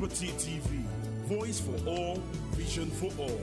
Liberty TV, voice for all, vision for all.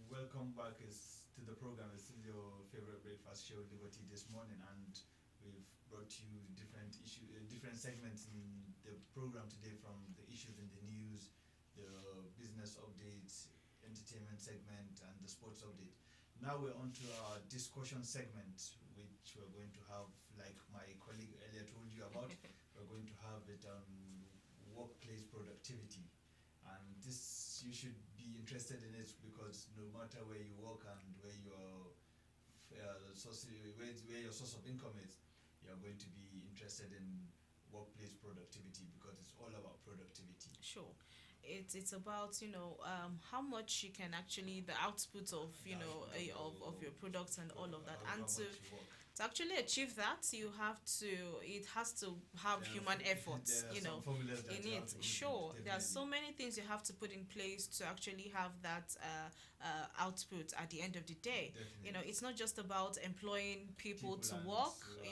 Welcome back to the program. This is your favorite breakfast show, Liberty, this morning, and we've brought you different segments in the program today, from the issues in the news, the business updates, entertainment segment, and the sports update. Now we're on to our discussion segment, which we're going to have, like my colleague earlier told you about, we're going to have it on workplace productivity. And this, you should be interested in it, because no matter where you work and where your where your source of income is, you're going to be interested in workplace productivity, because it's all about productivity. Sure. It's about how much you can actually the output of of your products and all of that, and How much you work. to actually achieve that, it has to have human effort, There are some formulas that in you have it. to put in, Sure, there are so definitely. many things you have to put in place to actually have that output at the end of the day. Definitely. It's not just about employing people to And work, I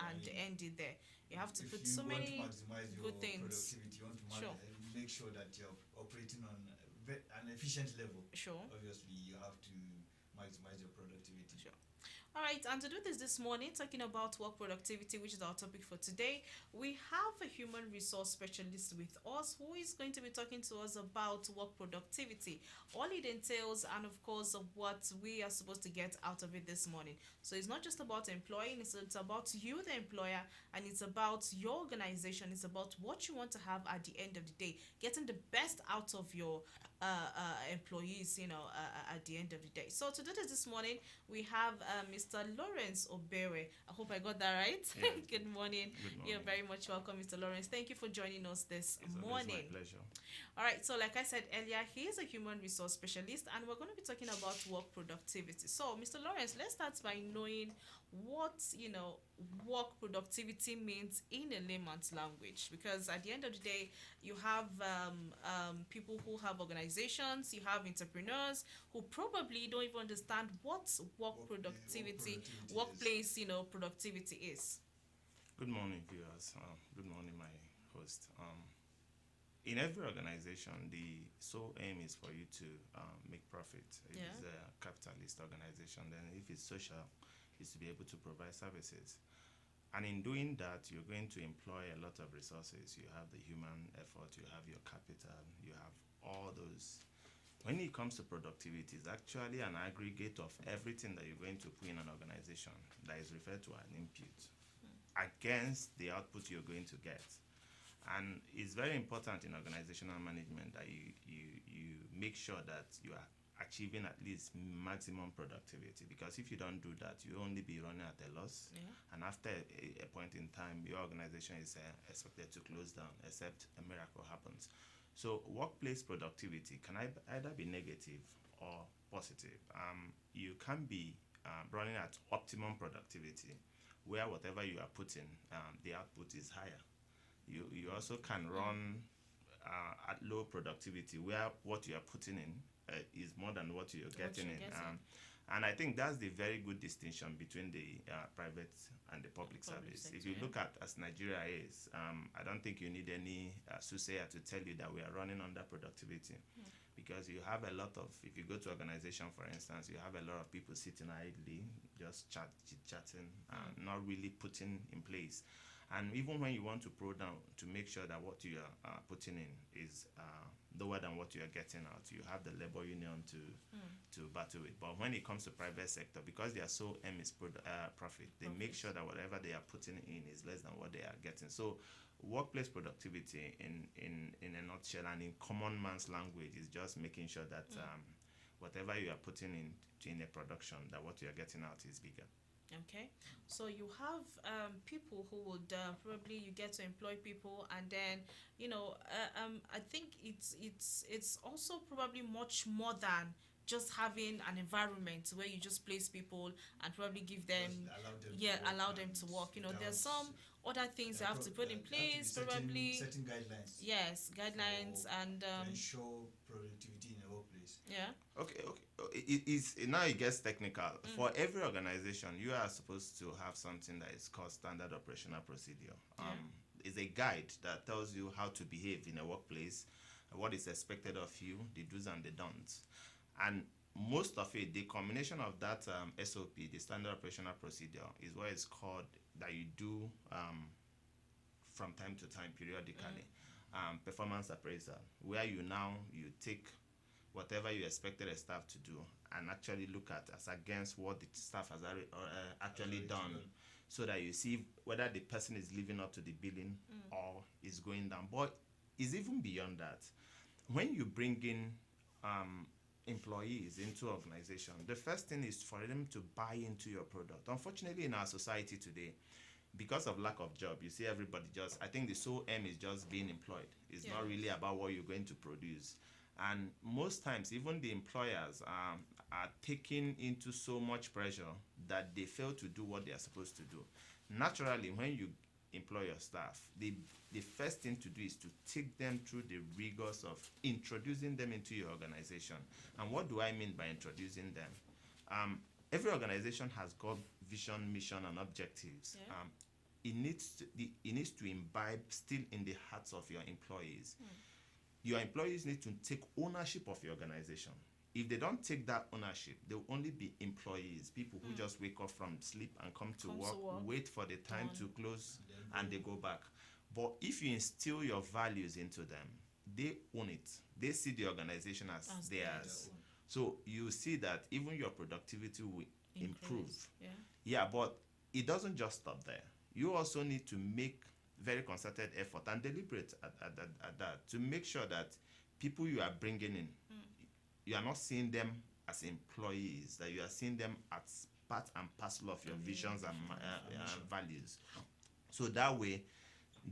and mean, end it there. You have to if put you so want to many maximize your good things. productivity, you want to Sure, make sure that you're operating on an efficient level. sure. Obviously, you have to maximize your productivity. Sure. All right, and to do this morning, talking about work productivity, which is our topic for today, we have a human resource specialist with us who is going to be talking to us about work productivity, all it entails, and of course, of what we are supposed to get out of it this morning. So it's not just about employing, it's about you, the employer, and it's about your organization, it's about what you want to have at the end of the day, getting the best out of your employees, at the end of the day. So to do this morning, we have Mr. Laurence Obeweh. I hope I got that right. Yeah. Good morning. Good morning. You're very much welcome, Mr. Lawrence. Thank you for joining us this It's always morning. my pleasure. All right, so like I said earlier, he is a human resource specialist, and we're going to be talking about work productivity. So, Mr. Lawrence, let's start by knowing what work productivity means in a layman's language, because at the end of the day, you have people who have organizations, you have entrepreneurs who probably don't even understand what workplace productivity is. Good morning, viewers. Good morning, my host. In every organization, the sole aim is for you to make profit. If Yeah. it's a capitalist organization, then if it's social, it's to be able to provide services. And in doing that, you're going to employ a lot of resources. You have the human effort, you have your capital, you have all those. When it comes to productivity, it's actually an aggregate of everything that you're going to put in an organization that is referred to as an input against the output you're going to get. And it's very important in organizational management that you make sure that you are achieving at least maximum productivity, because if you don't do that, you only be running at a loss. Yeah. And after a point in time, your organization is expected to close down, except a miracle happens. So workplace productivity can either be negative or positive. You can be running at optimum productivity, where whatever you are putting, the output is higher. You also can run at low productivity, where what you are putting in is more than what you're getting in. And I think that's the very good distinction between the private and the public service. sector, If you yeah. look at as Nigeria is, I don't think you need any soothsayer to tell you that we are running under productivity. Because you have a lot of, if you go to organization, for instance, you have a lot of people sitting idly, just chit-chatting, not really putting in place. And even when you want to pro down to make sure that what you are putting in is lower than what you are getting out, you have the labor union to battle with. But when it comes to private sector, because their sole aim is profit, they make sure that whatever they are putting in is less than what they are getting. So workplace productivity in a nutshell and in common man's language is just making sure that whatever you are putting in a production, that what you are getting out is bigger. Okay, so you have people who would probably you get to employ people, and then I think it's also probably much more than just having an environment where you just place people and probably give them, Just allow them to yeah, work allow them to and work. There's without some other things you have to put in there have to be place, certain probably. guidelines Yes, guidelines and to ensure productivity in a workplace. yeah. Okay, okay. It's now it gets technical. For every organization, you are supposed to have something that is called standard operational procedure. It's a guide that tells you how to behave in a workplace, what is expected of you, the do's and the don'ts, and most of it, the combination of that SOP, the standard operational procedure, is what is called that you do from time to time, periodically, performance appraisal, where you take whatever you expected a staff to do and actually look at as against what the staff has actually done, so that you see whether the person is living up to the billing or is going down. But it's even beyond that. When you bring in employees into organization, the first thing is for them to buy into your product. Unfortunately, in our society today, because of lack of job, you see everybody just, I think the sole aim is just being employed. It's not really about what you're going to produce. And most times, even the employers are taken into so much pressure that they fail to do what they are supposed to do. Naturally, when you employ your staff, the first thing to do is to take them through the rigors of introducing them into your organization. And what do I mean by introducing them? Every organization has got vision, mission, and objectives. It needs to imbibe still in the hearts of your employees. Your employees need to take ownership of your organization. If they don't take that ownership, they'll only be employees, people who just wake up from sleep and come to work, wait for the time to close, and they go back. But if you instill your values into them, they own it. They see the organization as theirs. So you see that even your productivity will improve. Yeah, but it doesn't just stop there. You also need to make very concerted effort and deliberate at that, to make sure that people you are bringing in, you are not seeing them as employees, that you are seeing them as part and parcel of your visions and values. So that way,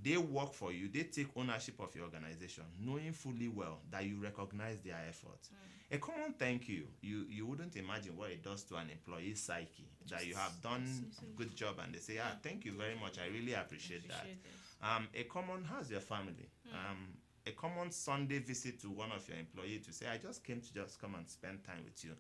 they work for you, they take ownership of your organization, knowing fully well that you recognize their efforts. A common thank you, you wouldn't imagine what it does to an employee's psyche, that you have done a good job and they say, thank you very much, I really appreciate that. A common, how's your family? A common Sunday visit to one of your employees to say, I just came to just come and spend time with you.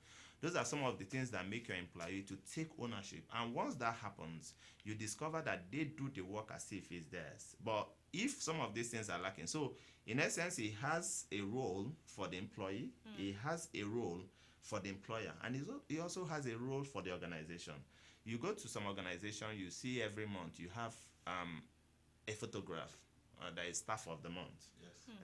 Those are some of the things that make your employee to take ownership. And once that happens, you discover that they do the work as if it's theirs. But if some of these things are lacking, so in essence, he has a role for the employee, he has a role for the employer, and he also has a role for the organization. You go to some organization, you see every month you have a photograph that is staff of the month.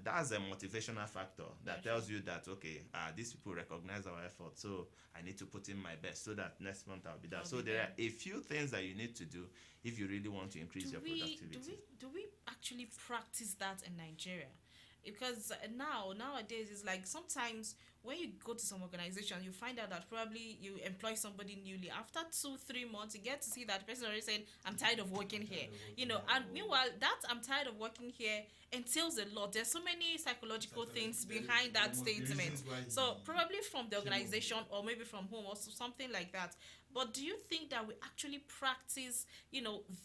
That's a motivational factor that tells you that, okay, these people recognize our effort, so I need to put in my best so that next month I'll be there. So there are a few things that you need to do if you really want to increase your productivity. Do we actually practice that in Nigeria? Because nowadays it's like sometimes when you go to some organization, you find out that probably you employ somebody newly. After 2-3 months, you get to see that person already saying, I'm tired of working here. And meanwhile, that I'm tired of working here entails a lot. There's so many psychological things behind that statement. So probably from the organization or maybe from home or something like that. But do you think that we actually practice,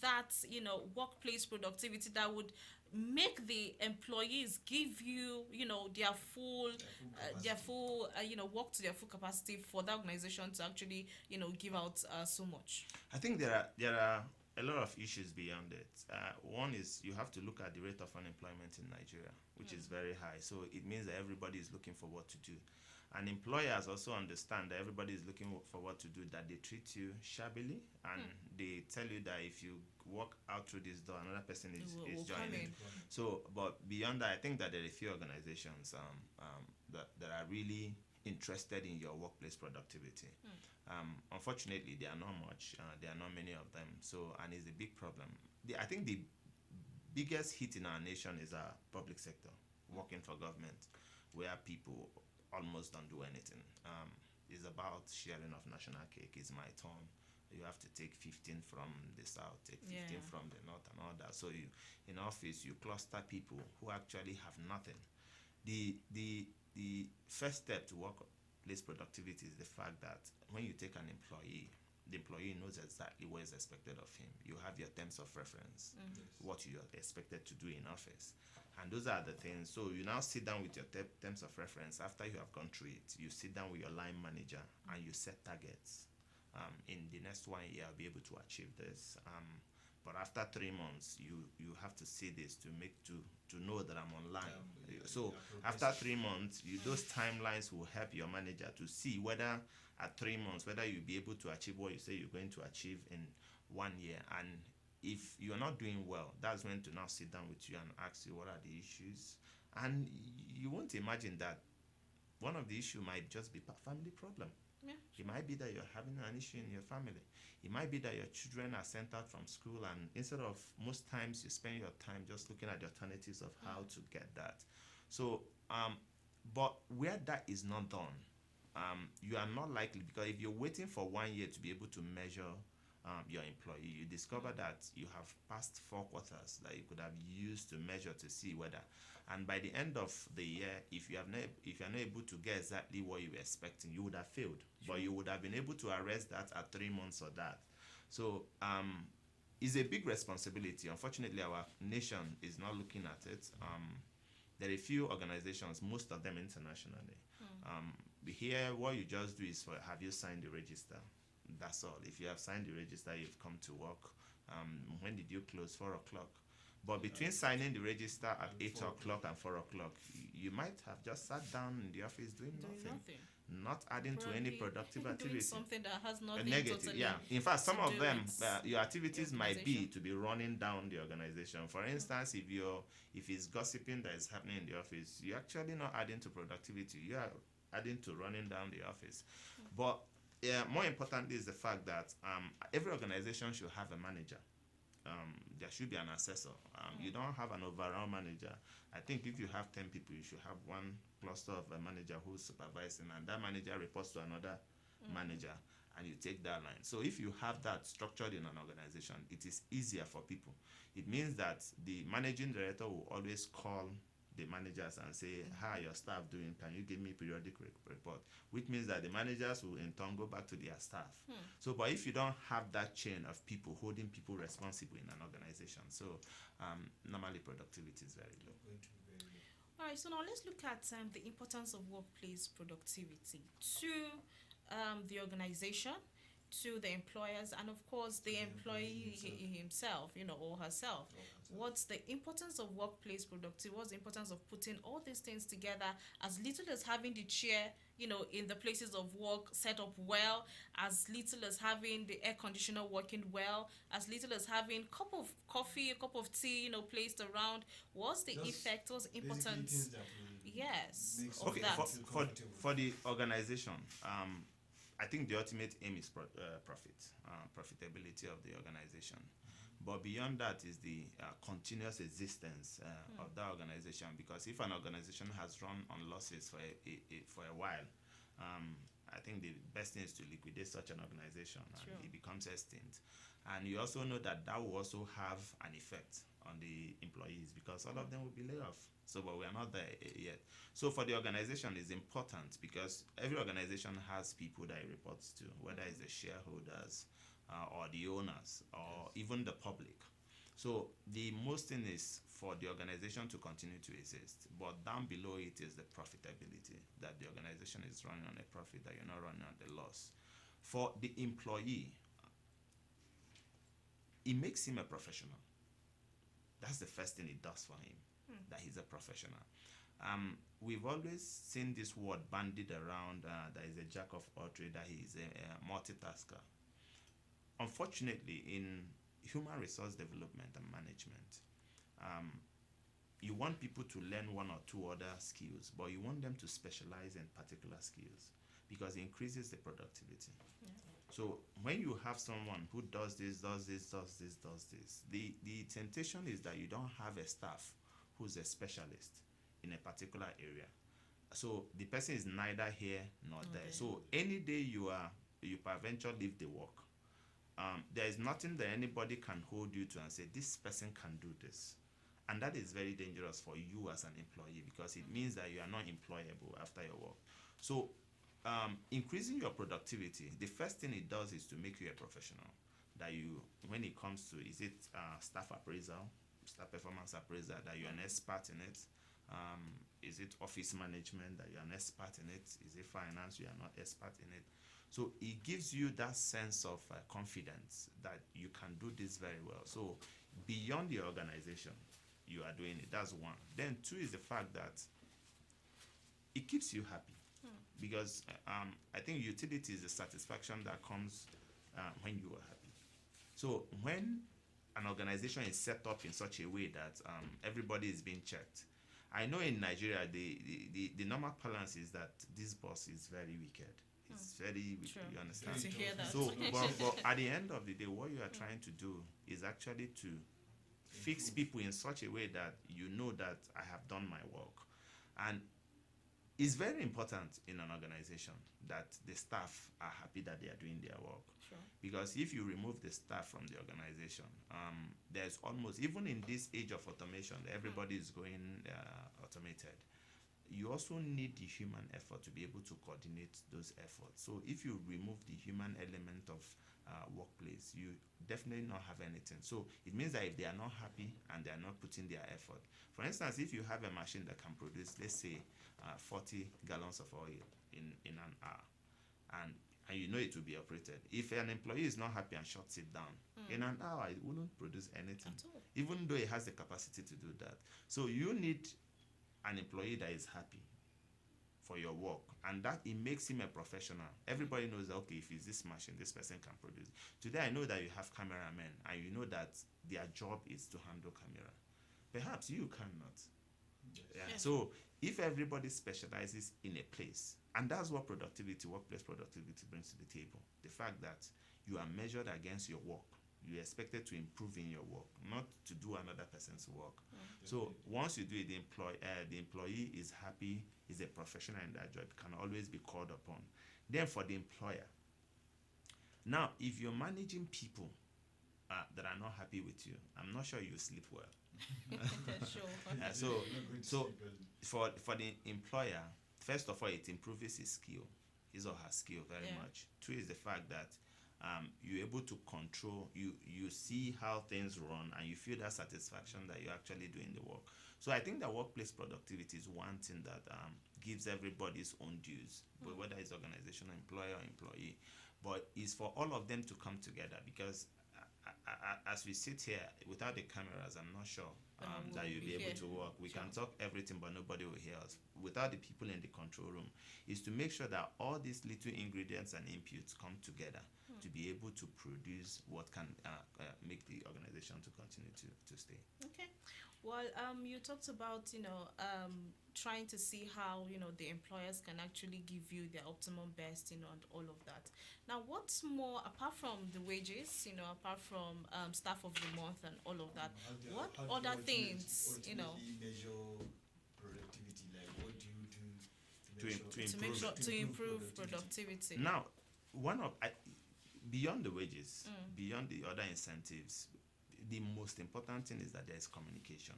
that, workplace productivity that would make the employees give you, their full work to their full capacity for the organization to actually, give out so much? I think there are a lot of issues beyond it. One is you have to look at the rate of unemployment in Nigeria, which is very high. So it means that everybody is looking for what to do. And employers also understand that everybody is looking for what to do, that they treat you shabbily, and they tell you that if you walk out through this door, another person is joining. So, but beyond that, I think that there are a few organizations that are really interested in your workplace productivity. Unfortunately, there are not much. There are not many of them. So, and it's a big problem. I think the biggest hit in our nation is our public sector, working for government, where people almost don't do anything. It's about sharing of national cake. It's my turn. you have to take 15 from the south, take 15 Yeah. from the north, and all that. So you, in office, you cluster people who actually have nothing. The first step to workplace productivity is the fact that when you take an employee, the employee knows exactly what is expected of him. You have your terms of reference, Yes. what you are expected to do in office, and those are the things. So you now sit down with your terms of reference. After you have gone through it, you sit down with your line manager and you set targets. In the next 1 year, I'll be able to achieve this. But after 3 months, you have to see this to know that I'm online. So after 3 months, those timelines will help your manager to see whether at 3 months whether you'll be able to achieve what you say you're going to achieve in 1 year. And if you're not doing well, that's when to now sit down with you and ask you what are the issues. And you won't imagine that one of the issue might just be family problem. Yeah. It might be that you're having an issue in your family. It might be that your children are sent out from school, and instead of, most times you spend your time just looking at the alternatives of how to get that. So but where that is not done, you are not likely, because if you're waiting for 1 year to be able to measure your employee, you discover that you have passed 4 quarters that you could have used to measure to see whether, and by the end of the year, if you're not able to get exactly what you were expecting, you would have failed. But you would have been able to arrest that at 3 months or that. So it's a big responsibility. Unfortunately, our nation is not looking at it. There are a few organizations, most of them internationally. Here, what you just do is, have you signed the register? That's all. If you have signed the register, you've come to work. When did you close? 4 o'clock. But between signing the register at 8 o'clock and 4 o'clock, you might have just sat down in the office doing nothing, not adding to any productive doing activity. something that has nothing Negative, totally yeah. In fact, some to of do them, with your activities the might be organization. to be running down the organization. For instance, if it's gossiping that is happening in the office, you're actually not adding to productivity. You are adding to running down the office. But more importantly is the fact that every organization should have a manager. There should be an assessor. You don't have an overall manager. I think if you have 10 people, you should have one cluster of a manager who's supervising, and that manager reports to another manager, and you take that line. So if you have that structured in an organization, it is easier for people. It means that the managing director will always call the managers and say, how are your staff doing? Can you give me periodic report? Which means that the managers will in turn go back to their staff. So, but if you don't have that chain of people holding people responsible in an organization, so normally productivity is very low. Going to be very low. All right, so now let's look at the importance of workplace productivity to the organization, to the employers, and of course the employee himself, or herself. What's the importance of workplace productivity? What's the importance of putting all these things together, as little as having the chair, in the places of work set up well, as little as having the air conditioner working well, as little as having a cup of coffee, a cup of tea, placed around. What's the Just effect? What's the Basically importance? things that will Yes, make of Okay, that. feel for comfortable. for the organization, I think the ultimate aim is profitability of the organization. But beyond that is the continuous existence of that organization. Because if an organization has run on losses for a while, I think the best thing is to liquidate such an organization, and Sure. it becomes extinct. And you also know that will also have an effect on the employees, because all of them will be laid off. So, but we are not there yet. So, for the organization, it's important because every organization has people that it reports to, whether it's the shareholders or the owners or even the public. So, the most thing is for the organization to continue to exist, but down below it is the profitability, that the organization is running on a profit, that you're not running on the loss. For the employee, it makes him a professional. That's the first thing it does for him, that he's a professional. We've always seen this word bandied around, that he's a jack of all trades, that he's a multitasker. Unfortunately, in human resource development and management, you want people to learn one or two other skills, but you want them to specialize in particular skills because it increases the productivity. So when you have someone who does this, the temptation is that you don't have a staff who's a specialist in a particular area. So the person is neither here nor there. there. So any day you peradventure leave the work, there is nothing that anybody can hold you to and say this person can do this, and that is very dangerous for you as an employee, because it means that you are not employable after your work. So increasing your productivity, the first thing it does is to make you a professional. That you, when it comes to, is it staff appraisal, staff performance appraisal, that you're an expert in it? Is it office management, that you're an expert in it? Is it finance, you are not expert in it? So it gives you that sense of confidence that you can do this very well. So beyond your organization, you are doing it. That's one. Then two is the fact that it keeps you happy, because I think utility is the satisfaction that comes when you are happy. So when an organization is set up in such a way that everybody is being checked, I know in Nigeria the normal balance is that this boss is very wicked. It's very wicked. True. You understand? Good to hear that. So, but at the end of the day, what you are trying to do is actually to fix people in such a way that you know that I have done my work. And it's very important in an organization that the staff are happy that they are doing their work. Sure. Because if you remove the staff from the organization, there's almost, even in this age of automation, everybody is going automated. You also need the human effort to be able to coordinate those efforts. So if you remove the human element of workplace, you definitely not have anything. So it means that if they are not happy and they are not putting their effort, for instance, if you have a machine that can produce, let's say, 40 gallons of oil in an hour, and you know it will be operated. If an employee is not happy and shuts it down, in an hour it wouldn't produce anything, At all. even though it has the capacity to do that. So you need an employee that is happy for your work, and that it makes him a professional. Everybody knows that, okay, if it's this machine, this person can produce. Today I know that you have cameramen and you know that their job is to handle camera. Perhaps you cannot. Yeah. Yeah. So if everybody specializes in a place, and that's what productivity, workplace productivity brings to the table, the fact that you are measured against your work, you're expected to improve in your work, not to do another person's work. So once you do it, the employee is happy, is a professional in that job, can always be called upon. Then for the employer, now if you're managing people that are not happy with you, I'm not sure you sleep well. Sure. Yeah, so for the employer, first of all, it improves his skill, his or her skill very Yeah. much. Two is the fact that you're able to control, you see how things run, and you feel that satisfaction that you're actually doing the work. So I think that workplace productivity is one thing that gives everybody its own dues, but whether it's organizational, employer or employee, but it's for all of them to come together, because as we sit here without the cameras, I'm not sure that you'll be able to work. We can talk everything, but nobody will hear us. Without the people in the control room, is to make sure that all these little ingredients and inputs come together to be able to produce what can make the organization to continue to stay. Okay. Well, you talked about, trying to see how, the employers can actually give you their optimum best, and all of that. Now, what's more, apart from the wages, apart from staff of the month and all of that, what how do other you things, ultimately measure productivity? Like, what do you do to improve productivity? Now, beyond the wages, beyond the other incentives, the most important thing is that there is communication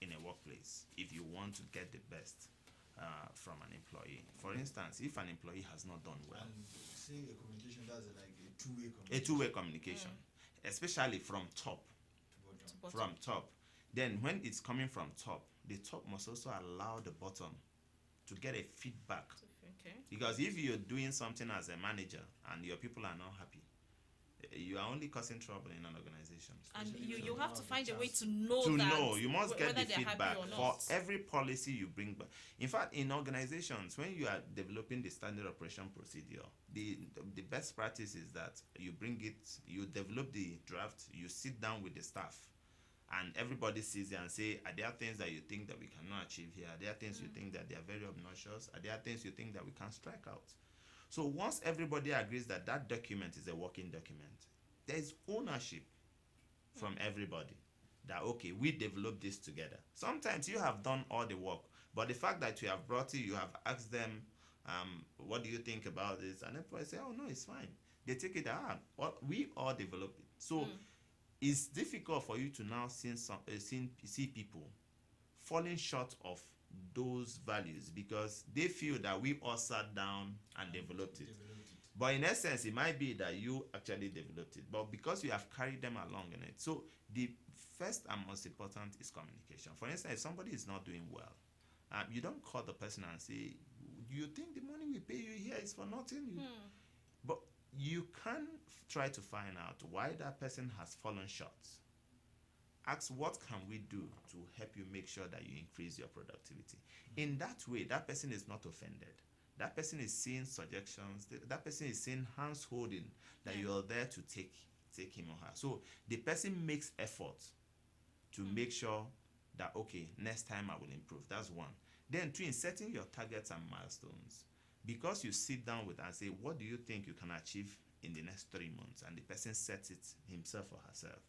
in a workplace if you want to get the best from an employee. For instance, if an employee has not done well, And say a communication, that's like a two-way communication. a two-way communication, especially from top, to bottom. from top. Then when it's coming from top, the top must also allow the bottom to get a feedback. Okay. Because if you're doing something as a manager and your people are not happy, you are only causing trouble in an organization. And Especially you if you you have don't to have find the a way chance to know To that know, you must get whether the they're happy feedback or for not. every policy you bring back. In fact, in organizations, when you are developing the standard operation procedure, the best practice is that you bring it, you develop the draft, you sit down with the staff, and everybody sees it and say, are there things that you think that we cannot achieve here? Are there things you think that they are very obnoxious? Are there things you think that we can strike out? So once everybody agrees that that document is a working document, there is ownership from everybody that, okay, we developed this together. Sometimes you have done all the work, but the fact that you have brought it, you have asked them, what do you think about this? And everybody say, oh no, it's fine. they take it we all develop it. So it's difficult for you to now see people falling short of those values because they feel that we all sat down and developed it. But in essence, it might be that you actually developed it, but because you have carried them along in it. So the first and most important is communication. For instance, if somebody is not doing well, you don't call the person and say, "Do you think the money we pay you here is for nothing?" But you can try to find out why that person has fallen short. Ask, what can we do to help you make sure that you increase your productivity? In that way, that person is not offended. That person is seeing suggestions. That person is seeing hands holding that you are there to take him or her. So the person makes effort to make sure that, okay, next time I will improve. That's one. Then two, in setting your targets and milestones, because you sit down with and say, what do you think you can achieve in the next 3 months? And the person sets it himself or herself.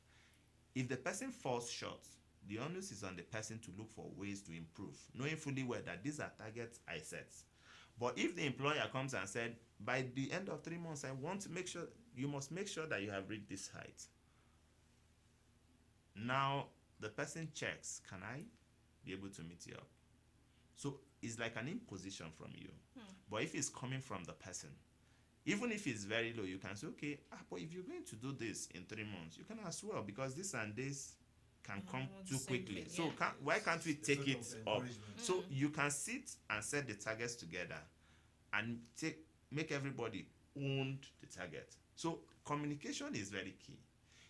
If the person falls short, the onus is on the person to look for ways to improve, knowing fully well that these are targets I set. But if the employer comes and said, by the end of 3 months, I want to make sure, you must make sure that you have reached this height. Now, the person checks, can I be able to meet you up? So it's like an imposition from you. But if it's coming from the person, even if it's very low, you can say, okay, but if you're going to do this in 3 months, you can as well, because this and this can come too quickly. thing, So why can't we take it up? So you can sit and set the targets together and make everybody own the target. So communication is very key.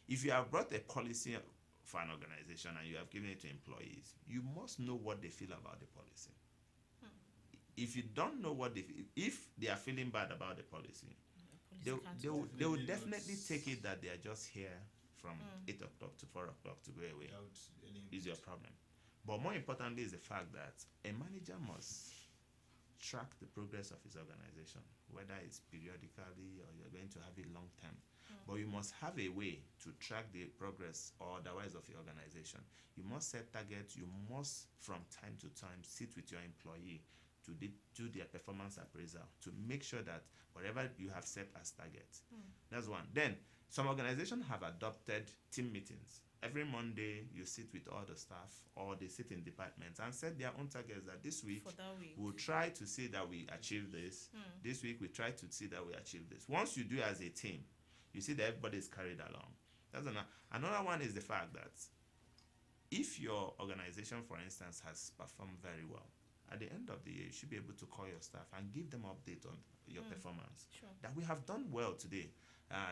If you have brought a policy for an organization and you have given it to employees, you must know what they feel about the policy. If you don't know what if they are feeling bad about the policy, they will definitely take it that they are just here from 8 o'clock to 4 o'clock to go away. Is your problem. But more importantly is the fact that a manager must track the progress of his organization, whether it's periodically or you're going to have it long term. But you must have a way to track the progress or otherwise of your organization. You must set targets. You must, from time to time, sit with your employee to do their performance appraisal to make sure that whatever you have set as targets. That's one. Then, some organizations have adopted team meetings. Every Monday, you sit with all the staff or they sit in departments and set their own targets that this week, we'll try to see that we achieve this. This week, we try to see that we achieve this. Once you do as a team, you see that everybody is carried along. That's another one is the fact that if your organization, for instance, has performed very well, at the end of the year, you should be able to call your staff and give them update on your performance. That we have done well today.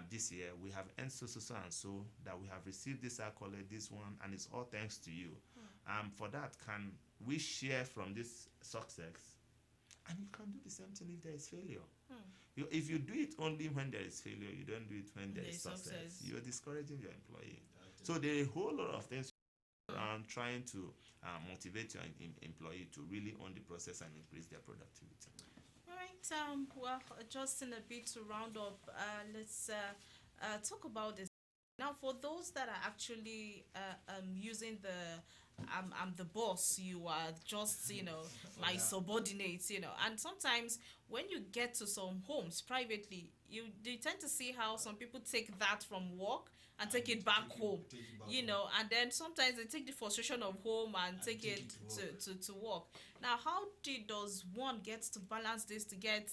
This year, we have earned so and so, that we have received this accolade, this one, and it's all thanks to you. For that, can we share from this success? And you can do the same thing if there is failure. If you do it only when there is failure, you don't do it when there is success. You're discouraging your employee. So there are a whole lot of things around trying to motivate your employee to really own the process and increase their productivity. All right. Well, just in a bit to round up, let's talk about this. Now, for those that are actually using I'm the boss, you are just, my subordinates, and sometimes when you get to some homes privately, you tend to see how some people take that from work and take it back home, and then sometimes they take the frustration of home and take it to work. Now, how does one get to balance this to get,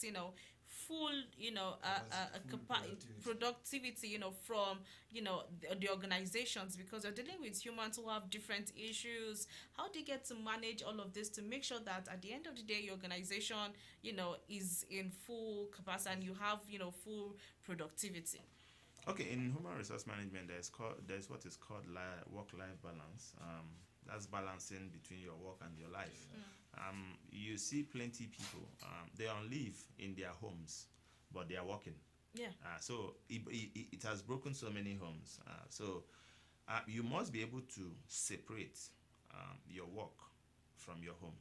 full, productivity, from, the organizations, because you're dealing with humans who have different issues. How do you get to manage all of this to make sure that at the end of the day, your organization, is in full capacity and you have, full productivity? Okay, in human resource management, there's what is called work-life balance. That's balancing between your work and your life. You see plenty people, they're on leave in their homes, but they are working. So it has broken so many homes. So you must be able to separate your work from your home.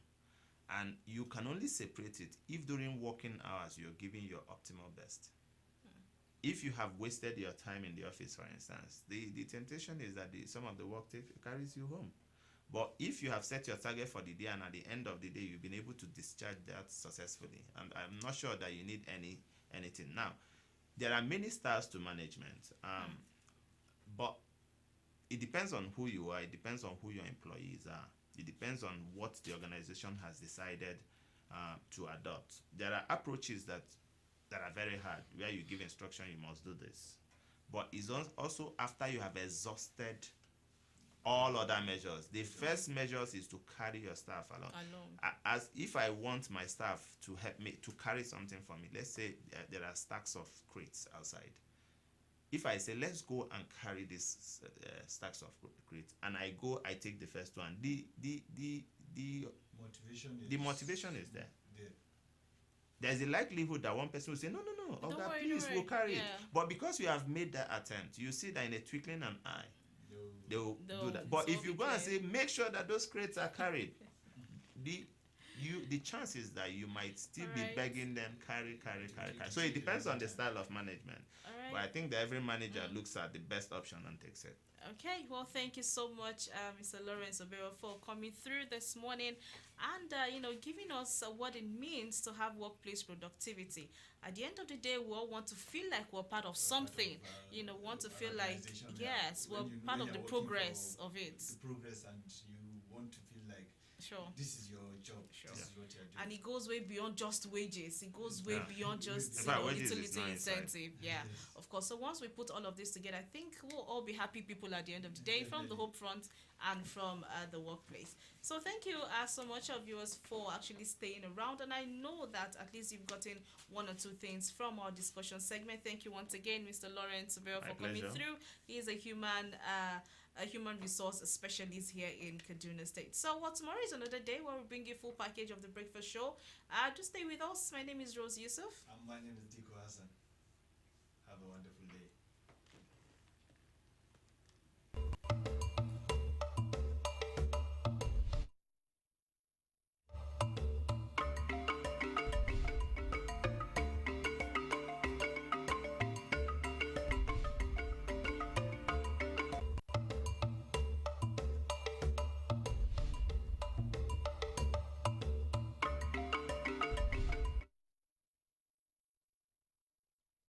And you can only separate it if during working hours you're giving your optimal best. If you have wasted your time in the office, for instance, the temptation is that some of the work carries you home. But if you have set your target for the day and at the end of the day you've been able to discharge that successfully, and I'm not sure that you need anything. Now, there are many styles to management, but it depends on who you are. It depends on who your employees are. It depends on what the organization has decided to adopt. There are approaches that are very hard, where you give instruction, you must do this. But it's also after you have exhausted all other measures. The first measures is to carry your staff along. As if I want my staff to help me to carry something for me, let's say there are stacks of crates outside. If I say, let's go and carry this stacks of crates, and I go, I take the first one, the motivation is there. There's a likelihood that one person will say, no, Oga, please, we'll carry it. But because you have made that attempt, you see that in a twinkling an eye, they will do that. But if you go and say, make sure that those crates are carried, the chances that you might still be begging them, carry. So it depends on the style of management. But I think that every manager looks at the best option and takes it. Okay, well, thank you so much, Mr. Laurence Obeweh, for coming through this morning and, giving us what it means to have workplace productivity. At the end of the day, we all want to feel like we're part of something, want to feel like, yes, we're part of the progress of it. The progress, and you want to feel like this is your job, this is what you're doing. And it goes way beyond just wages. It goes way beyond just little incentive. Yeah, of course. So once we put all of this together, I think we'll all be happy people at the end of the day, from the home front and from the workplace. So thank you so much, our viewers, for actually staying around. And I know that at least you've gotten one or two things from our discussion segment. Thank you once again, Mr. Laurence Obeweh, for coming through. He is a human resource specialist here in Kaduna State. So tomorrow is another day where we bring you full package of the breakfast show. Just stay with us. My name is Rose Yusuf. And my name is Diko Hassan. Have a wonderful day.